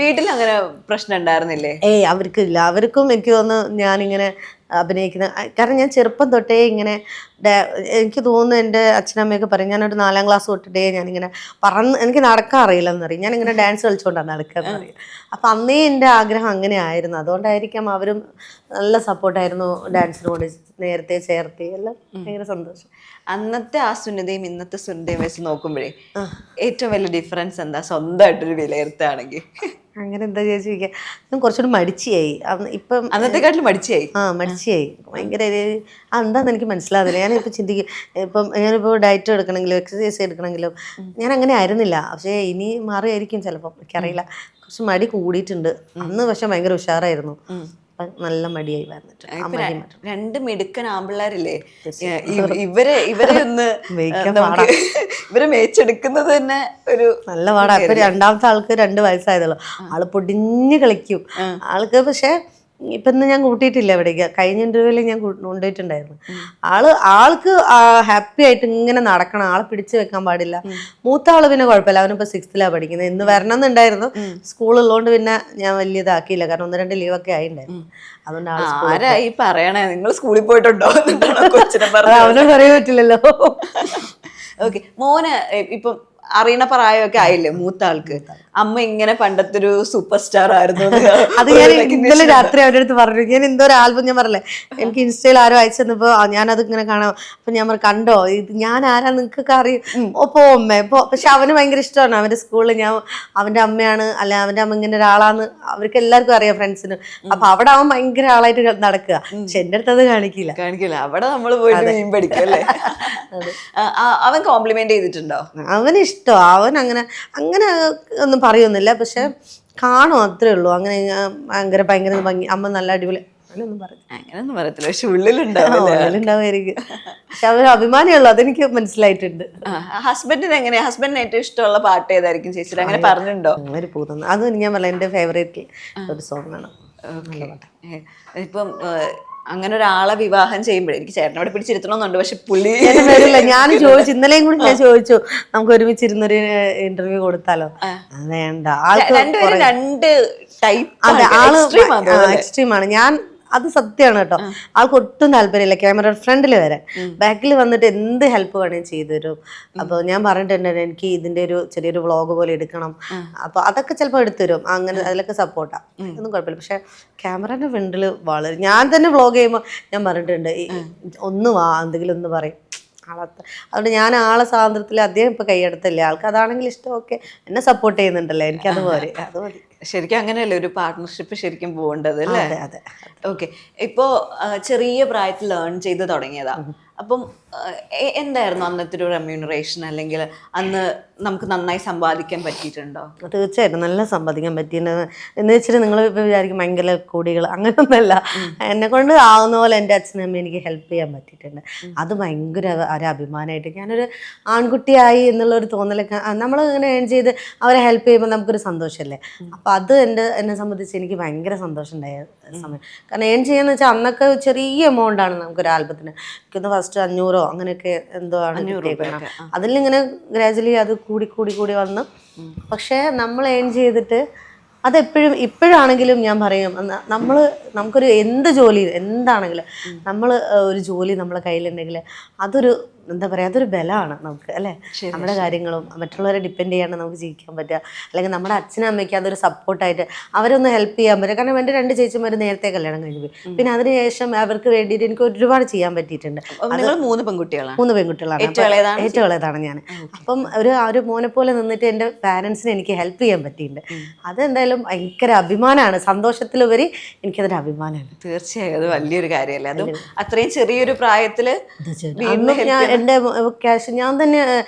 വീട്ടിൽ അങ്ങനെ പ്രശ്നം ഉണ്ടായിരുന്നില്ലേ? അവർക്കില്ല. അവർക്കും എനിക്ക് തോന്നുന്നു ഞാനിങ്ങനെ അഭിനയിക്കുന്ന, കാരണം ഞാൻ ചെറുപ്പം തൊട്ടേ ഇങ്ങനെ എനിക്ക് തോന്നുന്നു എൻ്റെ അച്ഛനമ്മയൊക്കെ പറയും, ഞാനൊരു 4ാം ക്ലാസ് തൊട്ടിട്ടേ ഞാനിങ്ങനെ എനിക്ക് നടക്കാൻ അറിയില്ലെന്നറിയും, ഞാനിങ്ങനെ ഡാൻസ് കളിച്ചുകൊണ്ടാണ് നടക്കാന്ന് പറയും. അപ്പം അന്നേ എൻ്റെ ആഗ്രഹം അങ്ങനെ ആയിരുന്നു. അതുകൊണ്ടായിരിക്കാം അവരും നല്ല സപ്പോർട്ടായിരുന്നു. ഡാൻസിനോട് നേരത്തെ ചേർത്തി എല്ലാം ഭയങ്കര സന്തോഷം. അന്നത്തെ ആ സുനിതയും ഇന്നത്തെ സുനിതയും വെച്ച് നോക്കുമ്പോഴേ ഏറ്റവും വലിയ ഡിഫറൻസ് എന്താ, സ്വന്തമായിട്ടൊരു വിലയിരുത്തുകയാണെങ്കിൽ? അങ്ങനെ എന്താ ചോദിച്ചാൽ ഞാൻ കുറച്ചുകൂടി മടിച്ചിയായി. ഇപ്പം അന്നത്തെക്കാട്ടിലും മടിച്ചായി. മടിച്ചിയായി ഭയങ്കര. എന്താണെന്ന് എനിക്ക് മനസ്സിലാകുന്നില്ല. ഞാനിപ്പോൾ ചിന്തിക്കും, ഞാനിപ്പോൾ ഡയറ്റ് എടുക്കണമെങ്കിലും എക്സസൈസ് എടുക്കണമെങ്കിലും ഞാൻ അങ്ങനെ ആയിരുന്നില്ല. പക്ഷേ ഇനി മാറിയായിരിക്കും ചിലപ്പം, എനിക്കറിയില്ല. കുറച്ച് മടി കൂടിയിട്ടുണ്ട്. അന്ന് പക്ഷെ ഭയങ്കര ഉഷാറായിരുന്നു. നല്ല മടിയായി വന്നിട്ട്. 2 മിടുക്കൻ ആമ്പിള്ളേരില്ലേ, ഇവരെ ഒന്ന് ഇവരെ മേച്ചെടുക്കുന്നത് തന്നെ ഒരു നല്ല പാടാ. ഇപ്പൊ 2ാമത്തെ ആൾക്ക് 2 വയസ്സായതുള്ളൂ. ആള് പൊടിഞ്ഞ് കളിക്കും ആൾക്ക്. പക്ഷെ ഇപ്പൊ ഇന്ന് ഞാൻ കൂട്ടിയിട്ടില്ല എവിടേക്ക്. കഴിഞ്ഞ ഇന്റർവ്യൂവിൽ ഞാൻ കൊണ്ടുപോയിട്ടുണ്ടായിരുന്നു. ആൾക്ക് ഹാപ്പി ആയിട്ട് ഇങ്ങനെ നടക്കണം. ആളെ പിടിച്ചു വെക്കാൻ പാടില്ല. മൂത്ത ആള് പിന്നെ കുഴപ്പമില്ല, അവനിപ്പോ 6th പഠിക്കുന്നത്. ഇന്ന് വരണം എന്നുണ്ടായിരുന്നു. സ്കൂളുള്ളതുകൊണ്ട് പിന്നെ ഞാൻ വലിയ ഇതാക്കിയില്ല, കാരണം 1-2 ലീവൊക്കെ ആയിണ്ടായിരുന്നു. അതുകൊണ്ട് ആരായി പറയണേ, നിങ്ങൾ സ്കൂളിൽ പോയിട്ടുണ്ടോ? അവനോട് പറയാൻ പറ്റില്ലല്ലോ. ഓക്കെ, മോന് ഇപ്പം അറിയണ പ്രായമൊക്കെ ആയില്ലേ മൂത്ത ആൾക്ക്? അമ്മ ഇങ്ങനെ പണ്ടത്തെ ഒരു സൂപ്പർ സ്റ്റാർ ആയിരുന്നു. അത് ഞാൻ ഇന്നലെ രാത്രി അവരുടെ അടുത്ത് പറഞ്ഞു. ഞാൻ എന്തോ ഒരു ആൽബം, ഞാൻ പറഞ്ഞില്ലേ എനിക്ക് ഇൻസ്റ്റയിൽ ആരോ അയച്ചു തന്നപ്പോ ഞാനത് ഇങ്ങനെ കാണാം. അപ്പൊ ഞാൻ പറഞ്ഞു, കണ്ടോ ഇത് ഞാൻ ആരാ, നിങ്ങൾക്കൊക്കെ അറിയും? അമ്മ പക്ഷെ അവന് ഭയങ്കര ഇഷ്ടമാണ്. അവന്റെ സ്കൂളിൽ ഞാൻ അവന്റെ അമ്മയാണ്, അല്ല അവന്റെ അമ്മ ഇങ്ങനെ ഒരാളാന്ന് അവർക്ക് എല്ലാവർക്കും അറിയാം, ഫ്രണ്ട്സിന്. അപ്പൊ അവിടെ അവൻ ഭയങ്കര ആളായിട്ട് നടക്കുക. പക്ഷെ എന്റെ അടുത്ത് അത് കാണിക്കില്ല. അവിടെ നമ്മൾ പോയിട്ട് മീൻ പഠിക്കും അല്ലേ? അവൻ കോംപ്ലിമെന്റ് ചെയ്തിട്ടുണ്ടോ? അവന് ഇഷ്ടം. അവൻ അങ്ങനെ ഒന്നും പറയൊന്നുമില്ല, പക്ഷെ കാണും, അത്രേ ഉള്ളൂ. അങ്ങനെ ഭയങ്കര ഭംഗി, അമ്മ നല്ല അടിപൊളി, അങ്ങനെയൊന്നും പറയത്തില്ല. പക്ഷെ ഉള്ളിലുണ്ടാവുമായിരിക്കും. പക്ഷെ അവര് അഭിമാനിയുള്ളൂ, അതെനിക്ക് മനസ്സിലായിട്ടുണ്ട്. ഹസ്ബൻഡിന് എങ്ങനെയാ? ഹസ്ബൻഡിന് ഏറ്റവും ഇഷ്ടമുള്ള പാട്ട് ഏതായിരിക്കും ചേച്ചി? അങ്ങനെ പറഞ്ഞിട്ടുണ്ടോ? അങ്ങനെ പോകുന്നു. അത് ഞാൻ പറയാം, എന്റെ ഫേവറേറ്റ് ഒരു സോങ് ആണ്. ഇപ്പം അങ്ങനെ ഒരാളെ വിവാഹം ചെയ്യുമ്പോഴേ എനിക്ക് ചേട്ടനോട് പിടിച്ചിരുത്തണമെന്നുണ്ട്, പക്ഷെ പുള്ളി വരില്ല. ഞാൻ ചോദിച്ചു, ഇന്നലെയും കൂടി ഞാൻ ചോദിച്ചു, നമുക്ക് ഒരുമിച്ചിരുന്നൊരു ഇന്റർവ്യൂ കൊടുത്താലോ? വേണ്ട, രണ്ടുപേരും 2 ടൈപ്പ് എക്സ്ട്രീമാണ്. ഞാൻ അത് സത്യമാണ് കേട്ടോ. ആൾക്ക് ഒട്ടും താല്പര്യമില്ല ക്യാമറ ഫ്രണ്ടിൽ വരാൻ. ബാക്കിൽ വന്നിട്ട് എന്ത് ഹെൽപ്പ് വേണമെങ്കിൽ ചെയ്തു തരും. അപ്പോൾ ഞാൻ പറഞ്ഞിട്ടുണ്ട്, എനിക്ക് ഇതിന്റെ ഒരു ചെറിയൊരു വ്ളോഗ് പോലെ എടുക്കണം. അപ്പോൾ അതൊക്കെ ചിലപ്പോൾ എടുത്തു തരും. അങ്ങനെ അതിലൊക്കെ സപ്പോർട്ടാണ്, ഒന്നും കുഴപ്പമില്ല. പക്ഷെ ക്യാമറയുടെ ഫ്രണ്ടിൽ വളരെ, ഞാൻ തന്നെ വ്ളോഗ് ചെയ്യുമ്പോൾ ഞാൻ പറഞ്ഞിട്ടുണ്ട്, ഒന്ന് എന്തെങ്കിലും ഒന്ന് പറയും ആളത്ത്. അതുകൊണ്ട് ഞാൻ ആളെ സ്വാതന്ത്ര്യത്തിൽ അദ്ദേഹം ഇപ്പൊ കൈയെടുത്തല്ലേ, ആൾക്ക് അതാണെങ്കിൽ ഇഷ്ടം. ഓക്കെ, എന്നെ സപ്പോർട്ട് ചെയ്യുന്നുണ്ടല്ലോ, എനിക്കത് പോരെ, അത് മതി. ശരിക്കും അങ്ങനെയല്ലേ ഒരു പാർട്ട്ണർഷിപ്പ് ശരിക്കും പോകേണ്ടത് അല്ലേ? അതെ. ഓക്കെ, ഇപ്പോ ചെറിയ പ്രായത്തിൽ ലേൺ ചെയ്ത് തുടങ്ങിയതാ. അപ്പം എന്തായിരുന്നു അന്നത്തെ ഒരു റെമ്യൂണറേഷൻ, അല്ലെങ്കിൽ അന്ന് നമുക്ക് നന്നായി സമ്പാദിക്കാൻ പറ്റിയിട്ടുണ്ടോ? തീർച്ചയായിട്ടും നല്ല സമ്പാദിക്കാൻ പറ്റിയിട്ടുണ്ട്. എന്ന് വെച്ചിട്ട് നിങ്ങൾ വിചാരിക്കും ഭയങ്കര കോടികൾ, അങ്ങനെയൊന്നുമല്ല. എന്നെ കൊണ്ട് ആവുന്ന പോലെ എൻ്റെ അച്ഛനും അമ്മയും എനിക്ക് ഹെൽപ്പ് ചെയ്യാൻ പറ്റിയിട്ടുണ്ട്. അത് ഭയങ്കര ഒരു അഭിമാനമായിട്ട്, ഞാനൊരു ആൺകുട്ടിയായി എന്നുള്ളൊരു തോന്നലൊക്കെ, നമ്മൾ ഇങ്ങനെ ഏൺ ചെയ്ത് അവരെ ഹെൽപ്പ് ചെയ്യുമ്പോൾ നമുക്കൊരു സന്തോഷമല്ലേ. അപ്പം അത് എന്നെ സംബന്ധിച്ച് എനിക്ക് ഭയങ്കര സന്തോഷം ഉണ്ടായ സമയം. കാരണം ഏൺ ചെയ്യാന്ന് വെച്ചാൽ അന്നൊക്കെ ചെറിയ എമൗണ്ടാണ് നമുക്കൊരു ആൽബത്തിന്. എനിക്കൊന്ന് ഫസ്റ്റ് 500 അങ്ങനെയൊക്കെ എന്തോ ആണ് കിട്ടിയേക്കുന്നത്. അതിലിങ്ങനെ ഗ്രാജുവലി അത് കൂടി വന്ന്. പക്ഷേ നമ്മൾ ഏൺ ചെയ്തിട്ട് അതെപ്പോഴും ഇപ്പോഴാണെങ്കിലും ഞാൻ പറയും, നമുക്കൊരു എന്ത് ജോലി എന്താണെങ്കിലും നമ്മൾ ഒരു ജോലി നമ്മളെ കയ്യിലുണ്ടെങ്കിൽ അതൊരു എന്താ പറയുക, അതൊരു ബലമാണ് നമുക്ക് അല്ലേ. നമ്മുടെ കാര്യങ്ങളും മറ്റുള്ളവരെ ഡിപ്പെൻഡ് ചെയ്യാണ്ട് നമുക്ക് ജീവിക്കാൻ പറ്റുക, അല്ലെങ്കിൽ നമ്മുടെ അച്ഛനും അമ്മയ്ക്ക് അതൊരു സപ്പോർട്ടായിട്ട് അവരൊന്ന് ഹെൽപ്പ് ചെയ്യാൻ പറ്റുക. കാരണം എൻ്റെ 2 ചേച്ചിമാർ നേരത്തെ കല്യാണം കഴിഞ്ഞു പോയി. പിന്നെ അതിനുശേഷം അവർക്ക് വേണ്ടിയിട്ട് എനിക്ക് ഒരുപാട് ചെയ്യാൻ പറ്റിയിട്ടുണ്ട്. 3 പെൺകുട്ടികളാണ്. ഏറ്റവും ഇളയതാണ് ഞാൻ. അപ്പം ഒരു മോനെ പോലെ നിന്നിട്ട് എൻ്റെ പാരൻസിനെ എനിക്ക് ഹെൽപ്പ് ചെയ്യാൻ പറ്റിയിട്ടുണ്ട്. അതെന്തായാലും ഭയങ്കര അഭിമാനമാണ്, സന്തോഷത്തിലുപരി എനിക്കതൊരു അഭിമാനമാണ്. തീർച്ചയായും അത് വലിയൊരു കാര്യമല്ലേ, അതും അത്രയും ചെറിയൊരു പ്രായത്തില്. എൻ്റെ ക്യാഷ് ഞാൻ തന്നെ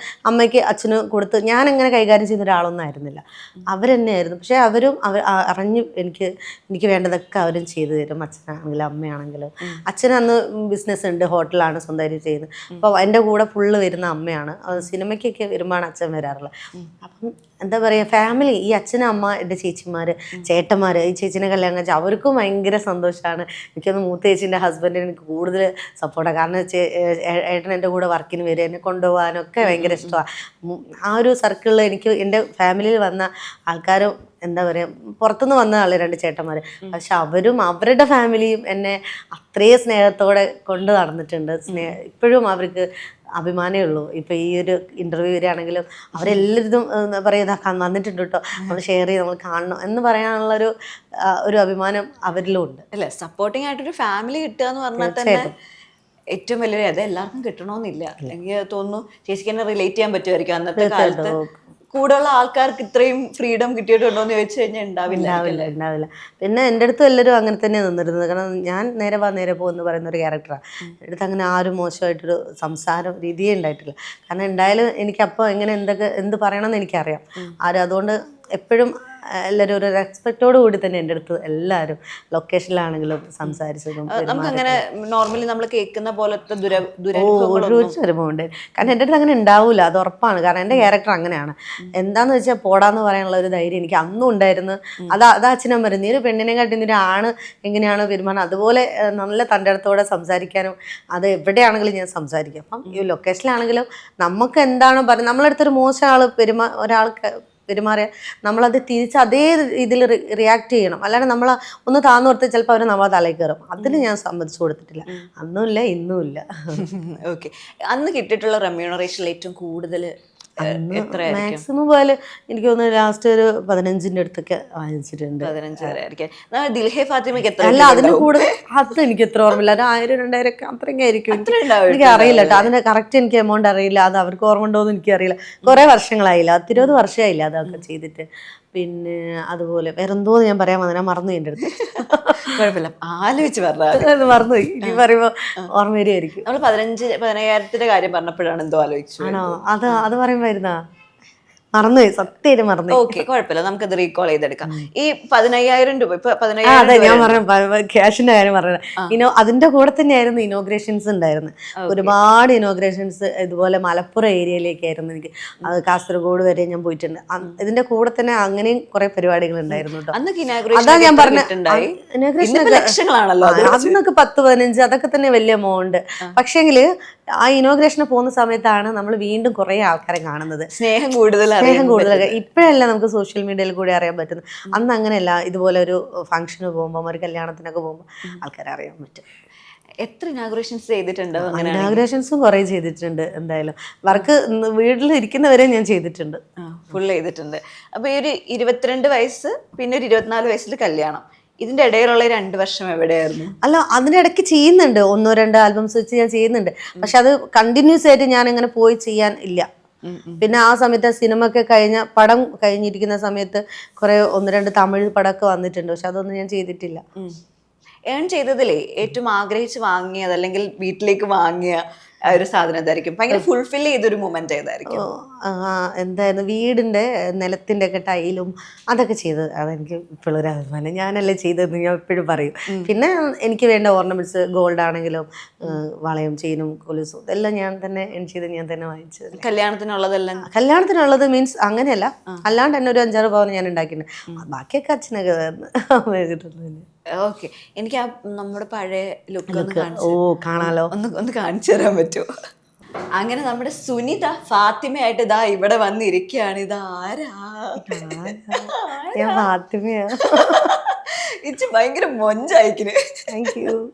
അമ്മയ്ക്ക് അച്ഛന് കൊടുത്ത് ഞാൻ എങ്ങനെ കൈകാര്യം ചെയ്യുന്ന ഒരാളൊന്നും ആയിരുന്നില്ല, അവരെന്നെയായിരുന്നു. പക്ഷെ അവരും അറിഞ്ഞ് എനിക്ക് വേണ്ടതൊക്കെ അവരും ചെയ്തു തരും. അച്ഛനാണെങ്കിലും അമ്മയാണെങ്കിലും. അച്ഛൻ അന്ന് ബിസിനസ് ഉണ്ട്, ഹോട്ടലാണ് സ്വന്തമായിട്ട് ചെയ്യുന്നത്. അപ്പോൾ എൻ്റെ കൂടെ ഫുള്ള് വരുന്ന അമ്മയാണ്. സിനിമയ്ക്കൊക്കെ വരുമ്പോഴാണ് അച്ഛൻ വരാറുള്ളത്. അപ്പം എന്താ പറയുക, ഫാമിലി, ഈ അച്ഛനും അമ്മ, എൻ്റെ ചേച്ചിമാർ, ചേട്ടന്മാർ, ഈ ചേച്ചിനെ കല്യാണം കഴിച്ചാൽ അവർക്കും ഭയങ്കര സന്തോഷമാണ്. എനിക്കൊന്ന് മൂത്ത ചേച്ചീൻ്റെ ഹസ്ബൻഡിന് എനിക്ക് കൂടുതൽ സപ്പോർട്ടാണ്. കാരണം ഏട്ടൻ എൻ്റെ കൂടെ വർക്കിന് വരിക, എന്നെ കൊണ്ടുപോകാനൊക്കെ ഭയങ്കര ഇഷ്ടമാണ്. ആ ഒരു സർക്കിളിൽ എനിക്ക് എൻ്റെ ഫാമിലിയിൽ വന്ന ആൾക്കാരും എന്താ പറയുക പുറത്തുനിന്ന് വന്ന ആള് 2 ചേട്ടന്മാർ, പക്ഷെ അവരും അവരുടെ ഫാമിലിയും എന്നെ അത്രയും സ്നേഹത്തോടെ കൊണ്ട് നടന്നിട്ടുണ്ട്. ഇപ്പോഴും അവർക്ക് അഭിമാനമേ ഉള്ളൂ. ഇപ്പം ഈ ഒരു ഇൻ്റർവ്യൂ വരികയാണെങ്കിലും അവരെല്ലാവരും എന്താ പറയുക വന്നിട്ടുണ്ട് കേട്ടോ, നമ്മൾ ഷെയർ ചെയ്ത് നമ്മൾ കാണണം എന്ന് പറയാനുള്ളൊരു ഒരു അഭിമാനം അവരിലും ഉണ്ട്. അല്ലേ, സപ്പോർട്ടിങ് ആയിട്ടൊരു ഫാമിലി കിട്ടുക എന്ന് പറഞ്ഞാൽ തന്നെ ഏറ്റവും വലിയൊരു, അത് എല്ലാവർക്കും കിട്ടണമെന്നില്ല. എനിക്ക് തോന്നുന്നു ചേച്ചിക്ക് തന്നെ റിലേറ്റ് ചെയ്യാൻ പറ്റുമായിരിക്കും. അന്നത്തെ കാലത്ത് കൂടെയുള്ള ആൾക്കാർക്ക് ഇത്രയും ഫ്രീഡം കിട്ടിയിട്ടുണ്ടോ എന്ന് ചോദിച്ചു കഴിഞ്ഞാൽ ഉണ്ടാവില്ല. പിന്നെ എൻ്റെ അടുത്തും എല്ലാവരും അങ്ങനെ തന്നെ നിന്നിരുന്നത്. കാരണം ഞാൻ നേരെ വാ നേരെ പോകുമെന്ന് പറയുന്ന ഒരു ക്യാരക്ടറാണ്. എൻ്റെ അടുത്ത് അങ്ങനെ ആരും മോശമായിട്ടൊരു സംസാരം രീതിയേ ഉണ്ടായിട്ടില്ല. കാരണം എന്തായാലും എനിക്കപ്പോൾ എങ്ങനെ എന്ത് പറയണമെന്ന് എനിക്കറിയാം. അതുകൊണ്ട് എപ്പോഴും എല്ലാവരും ഒരു റെസ്പെക്റ്റോട് കൂടി തന്നെ എൻ്റെ അടുത്ത് എല്ലാവരും ലൊക്കേഷനിലാണെങ്കിലും സംസാരിച്ചതും. നമുക്കങ്ങനെ നോർമലി നമ്മൾ കേൾക്കുന്ന പോലത്തെ അനുഭവമുണ്ട്. കാരണം എൻ്റെ അടുത്ത് അങ്ങനെ ഉണ്ടാവില്ല, അത് ഉറപ്പാണ്. കാരണം എൻ്റെ ക്യാരക്ടർ അങ്ങനെയാണ്. എന്താന്ന് വെച്ചാൽ പോടാന്ന് പറയാനുള്ള ഒരു ധൈര്യം എനിക്ക് അന്നും ഉണ്ടായിരുന്നു. അതാ അച്ഛനും പറയും, നീ ഒരു പെണ്ണിനെ കാട്ടി നീ ആണ് എങ്ങനെയാണോ പെരുമാറുന്നത് അതുപോലെ നല്ല തൻ്റെ അടുത്തോടെ സംസാരിക്കാനും അത് എവിടെയാണെങ്കിലും ഞാൻ സംസാരിക്കും. അപ്പം ഈ ലൊക്കേഷനിലാണെങ്കിലും നമുക്ക് എന്താണോ പറയുന്നത്, നമ്മളടുത്തൊരു മോശം ആൾ ഒരാൾക്ക് പെരുമാറിയ നമ്മളത് തിരിച്ച് അതേ ഇതിൽ റിയാക്ട് ചെയ്യണം. അല്ലാതെ നമ്മൾ ഒന്ന് താന്നോർത്ത് ചിലപ്പോൾ അവർ നമ്മളെ തലയിൽ കയറും. അതിന് ഞാൻ സമ്മതിച്ചു കൊടുത്തിട്ടില്ല, അന്നും ഇല്ല ഇന്നും ഇല്ല. ഓക്കെ, അന്ന് കിട്ടിയിട്ടുള്ള റെമ്യൂണറേഷനിൽ ഏറ്റവും കൂടുതൽ മാക്സിമം പോലെ എനിക്ക് തോന്നുന്നു ലാസ്റ്റ് ഒരു 15ന്റെ അടുത്തൊക്കെ വാങ്ങിച്ചിട്ടുണ്ട്. 15 വരെ ആയിരിക്കും. ദിൽഹെ ഫാത്തിമയ്ക്ക് എത്ര? അല്ല, അതിന് കൂടുതൽ അത് എനിക്ക് എത്ര ഓർമ്മയില്ല. ഒരു 1000-2000 ഒക്കെ അത്രയൊക്കെ ആയിരിക്കും. എനിക്ക് അറിയില്ല കേട്ടോ, അതിന് കറക്റ്റ് എനിക്ക് എമൗണ്ട് അറിയില്ല. അത് അവർക്ക് ഓർമ്മ ഉണ്ടോയെന്ന് എനിക്കറിയില്ല. കുറേ വർഷങ്ങളായില്ല, 10-20 വർഷമായില്ല അതൊക്കെ ചെയ്തിട്ട്. പിന്നെ അതുപോലെ വേറെന്തോ ഞാൻ പറയാൻ വന്ന മറന്നു എൻ്റെ അടുത്ത്. കുഴപ്പമില്ല, ആലോചിച്ച് പറഞ്ഞാൽ മറന്നുപോയി. ഇനി പറയുമ്പോൾ ഓർമ്മ വരികയായിരിക്കും. നമ്മൾ 15,000-ന്റെ കാര്യം പറഞ്ഞപ്പോഴാണ് എന്തോ ആലോചിച്ചു. ആണോ? അത് പറയുമ്പോയിരുന്നാ മറന്നുപോയി, സത്യം മറന്നു. ഓക്കെ, കുഴപ്പമില്ല, നമുക്കത് റീകോൾ ചെയ്തെടുക്കാം. ഈ 15,000 രൂപ ഇപ്പൊ അതെ ഞാൻ പറഞ്ഞു ക്യാഷിന്റെ കാര്യം പറഞ്ഞത്. അതിന്റെ കൂടെ തന്നെയായിരുന്നു ഇനോഗ്രേഷൻസ് ഉണ്ടായിരുന്നു. ഒരുപാട് ഇനോഗ്രേഷൻസ് ഇതുപോലെ മലപ്പുറം ഏരിയയിലേക്കായിരുന്നു. എനിക്ക് അത് കാസർഗോഡ് വരെ ഞാൻ പോയിട്ടുണ്ട്. ഇതിന്റെ കൂടെ തന്നെ അങ്ങനെയും കുറെ പരിപാടികൾ ഉണ്ടായിരുന്നു കേട്ടോ. അതാ ഞാൻ പറഞ്ഞത്, ഇനോഗ്രേഷൻ അന്നൊക്കെ 10-15 അതൊക്കെ തന്നെ വലിയ എമൗണ്ട്. പക്ഷേങ്കില് ആ ഇനോഗ്രേഷന് പോകുന്ന സമയത്താണ് നമ്മൾ വീണ്ടും കുറെ ആൾക്കാരെ കാണുന്നത്. സ്നേഹം കൂടുതൽ. ഇപ്പോഴല്ല നമുക്ക് സോഷ്യൽ മീഡിയയിൽ കൂടി അറിയാൻ പറ്റുന്നത്. അന്ന് അങ്ങനെയല്ല. ഇതുപോലെ ഒരു ഫംഗ്ഷന് പോകുമ്പോൾ ഒരു കല്യാണത്തിനൊക്കെ പോകുമ്പോൾ ആൾക്കാരെ അറിയാൻ പറ്റും. എത്ര ഇനാഗുറേഷൻസ് ചെയ്തിട്ടുണ്ട്? ഇനാഗുറേഷൻസും കുറെ ചെയ്തിട്ടുണ്ട്. എന്തായാലും വർക്ക് വീട്ടിൽ ഇരിക്കുന്നവരെ ഞാൻ ചെയ്തിട്ടുണ്ട്, ഫുൾ ചെയ്തിട്ടുണ്ട്. അപ്പൊ ഈ ഒരു 22 വയസ്സ് പിന്നെ ഒരു 24 വയസ്സിൽ കല്യാണം, ഇതിന്റെ ഇടയിലുള്ള 2 വർഷം എവിടെയായിരുന്നു? അല്ല, അതിന്റെ ഇടയ്ക്ക് ചെയ്യുന്നുണ്ട്, 1-2 ആൽബംസ് വെച്ച് ഞാൻ ചെയ്യുന്നുണ്ട്. പക്ഷെ അത് കണ്ടിന്യൂസ് ആയിട്ട് ഞാൻ അങ്ങനെ പോയി ചെയ്യാൻ ഇല്ല. പിന്നെ ആ സമയത്ത് സിനിമ ഒക്കെ പടം കഴിഞ്ഞിരിക്കുന്ന സമയത്ത് കുറെ 1-2 തമിഴ് പടമൊക്കെ വന്നിട്ടുണ്ട്. പക്ഷെ അതൊന്നും ഞാൻ ചെയ്തിട്ടില്ല. ഏൺ ചെയ്തതിലേ ഏറ്റവും ആഗ്രഹിച്ച് വാങ്ങിയത് അല്ലെങ്കിൽ വീട്ടിലേക്ക് വാങ്ങിയ ഒരു സാധനം എന്തായിരിക്കും? ഭയങ്കര ഫുൾഫിൽ ചെയ്തൊരു മൊമെന്റ് ഏതായിരിക്കും? എന്തായിരുന്നു, വീടിന്റെ നിലത്തിന്റെ ഒക്കെ ടൈലും അതൊക്കെ ചെയ്തത്. അതെനിക്ക് ഇപ്പോഴും ഒരു അഭിമാനം. ഞാനല്ലേ ചെയ്തതെന്ന് ഞാൻ എപ്പോഴും പറയും. പിന്നെ എനിക്ക് വേണ്ട ഓർണമെന്റ്സ്, ഗോൾഡ് ആണെങ്കിലും വളയും ചെയിനും കൊലുസും എല്ലാം ഞാൻ തന്നെ ഞാൻ തന്നെ വാങ്ങിച്ചത്. കല്യാണത്തിനുള്ളത് മീൻസ് അങ്ങനെയല്ല, അല്ലാണ്ട് തന്നെ ഒരു 5-6 പവൻ ഞാൻ ഉണ്ടാക്കിയിട്ടുണ്ട്. ബാക്കിയൊക്കെ അച്ഛനൊക്കെ കിട്ടുന്നത്. ഓക്കെ, എനിക്ക് ആ നമ്മുടെ പഴയ ലുക്ക് കാണാലോ, ഒന്ന് കാണിച്ചു തരാൻ പറ്റുമോ? അങ്ങനെ നമ്മുടെ സുനിത ഫാത്തിമയായിട്ട് ഇതാ ഇവിടെ വന്നിരിക്കുകയാണ്. ഇതാരാ? ഞാൻ ഫാത്തിമയാ. ഇച്ച് ഭയങ്കര മൊഞ്ചായിക്കിന്. Thank you.